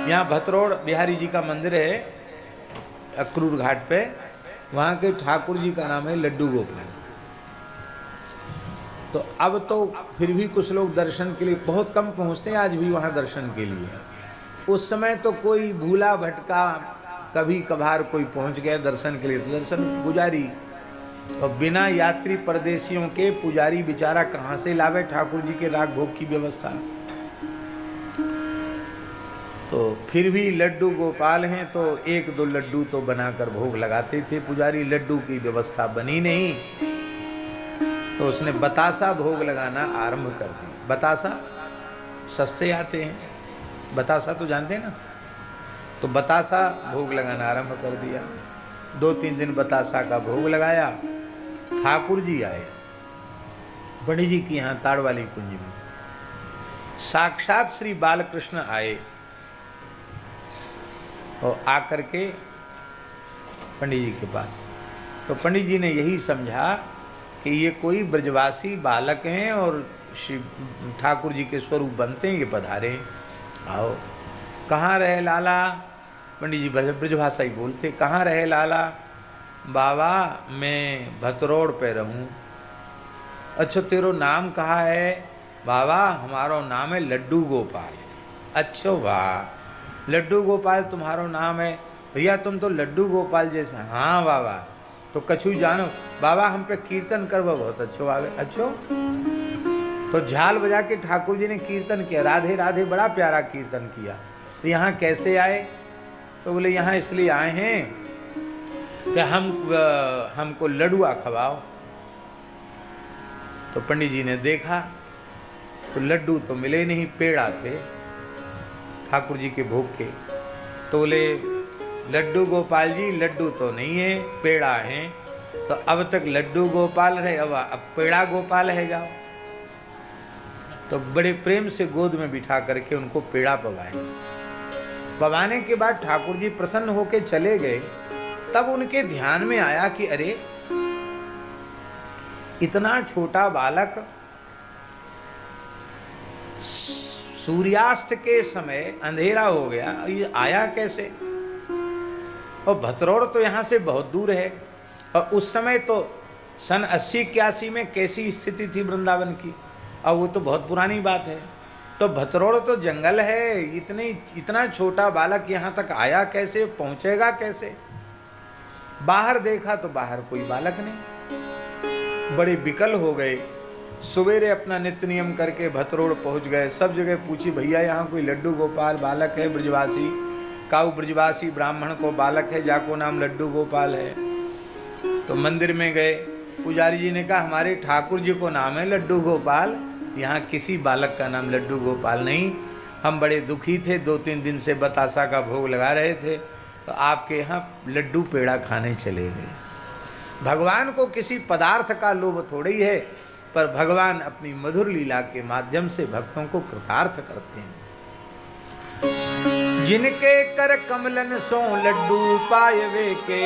यहाँ भतरोड़ बिहारी जी का मंदिर है अक्रूर घाट पे, वहाँ के ठाकुर जी का नाम है लड्डू गोपाल। तो अब तो फिर भी कुछ लोग दर्शन के लिए बहुत कम पहुँचते हैं आज भी वहाँ दर्शन के लिए। उस समय तो कोई भूला भटका कभी कभार कोई पहुँच गया दर्शन के लिए, तो दर्शन पुजारी, और बिना यात्री परदेशियों के पुजारी बेचारा कहाँ से लावे ठाकुर जी के राग भोग की व्यवस्था। तो फिर भी लड्डू गोपाल हैं तो एक दो लड्डू तो बनाकर भोग लगाते थे पुजारी। लड्डू की व्यवस्था बनी नहीं तो उसने बतासा भोग लगाना आरंभ कर दिया। बतासा सस्ते आते हैं, बतासा तो जानते हैं ना, तो बतासा भोग लगाना आरंभ कर दिया। 2-3 दिन बतासा का भोग लगाया। ठाकुर जी आए पंडित जी की यहाँ ताड़ वाली कुंज में, साक्षात श्री बालकृष्ण आए और आकर के पंडित जी के पास। तो पंडित जी ने यही समझा कि ये कोई ब्रजवासी बालक हैं और श्री ठाकुर जी के स्वरूप बनते हैं, ये पधारे। आओ, कहाँ रहे लाला? पंडित जी ब्रजभाषा ही बोलते। कहाँ रहे लाला? बाबा मैं भतरोड़ पे रहूं। अच्छा तेरो नाम कहाँ है? बाबा हमारो नाम है लड्डू गोपाल। अच्छा वाह, लड्डू गोपाल तुम्हारो नाम है? भैया तुम तो लड्डू गोपाल जैसे। हाँ बाबा, तो कछु जानो बाबा, हम पे कीर्तन करवा बहुत अच्छो आवे। अच्छो, तो झाल बजा के ठाकुर जी ने कीर्तन किया, राधे राधे, बड़ा प्यारा कीर्तन किया। तो यहाँ कैसे आए? तो बोले यहाँ इसलिए आए हैं कि हमको लडुआ खवाओ। तो पंडित जी ने देखा तो लड्डू तो मिले नहीं, पेड़ा थे ठाकुर जी के भोग के। तो बोले लड्डू गोपाल जी लड्डू तो नहीं है, पेड़ा है। तो अब तक लड्डू गोपाल रहे, अब पेड़ा गोपाल है, जाओ। तो बड़े प्रेम से गोद में बिठा करके उनको पेड़ा पवाए। पवाने के बाद ठाकुर जी प्रसन्न होकर चले गए। तब उनके ध्यान में आया कि अरे इतना छोटा बालक सूर्यास्त के समय अंधेरा हो गया, ये आया कैसे? और भतरोड़ तो यहाँ से बहुत दूर है, और उस समय तो सन 80-81 में कैसी स्थिति थी वृंदावन की, और वो तो बहुत पुरानी बात है। तो भतरोड़ तो जंगल है, इतना छोटा बालक यहाँ तक आया कैसे, पहुँचेगा कैसे? बाहर देखा तो बाहर कोई बालक नहीं। बड़े विकल हो गए। सवेरे अपना नित्य नियम करके भतरोड़ पहुँच गए। सब जगह पूछी, भैया यहाँ कोई लड्डू गोपाल बालक है ब्रजवासी? काऊ ब्रजवासी ब्राह्मण को बालक है जाको नाम लड्डू गोपाल है। तो मंदिर में गए, पुजारी जी ने कहा हमारे ठाकुर जी को नाम है लड्डू गोपाल, यहाँ किसी बालक का नाम लड्डू गोपाल नहीं। हम बड़े दुखी थे, 2-3 दिन से बतासा का भोग लगा रहे थे, तो आपके यहाँ लड्डू पेड़ा खाने चले गए। भगवान को किसी पदार्थ का लोभ थोड़ी है, पर भगवान अपनी मधुर लीला के माध्यम से भक्तों को कृतार्थ करते हैं। जिनके कर कमलन सो लड्डू पायवे के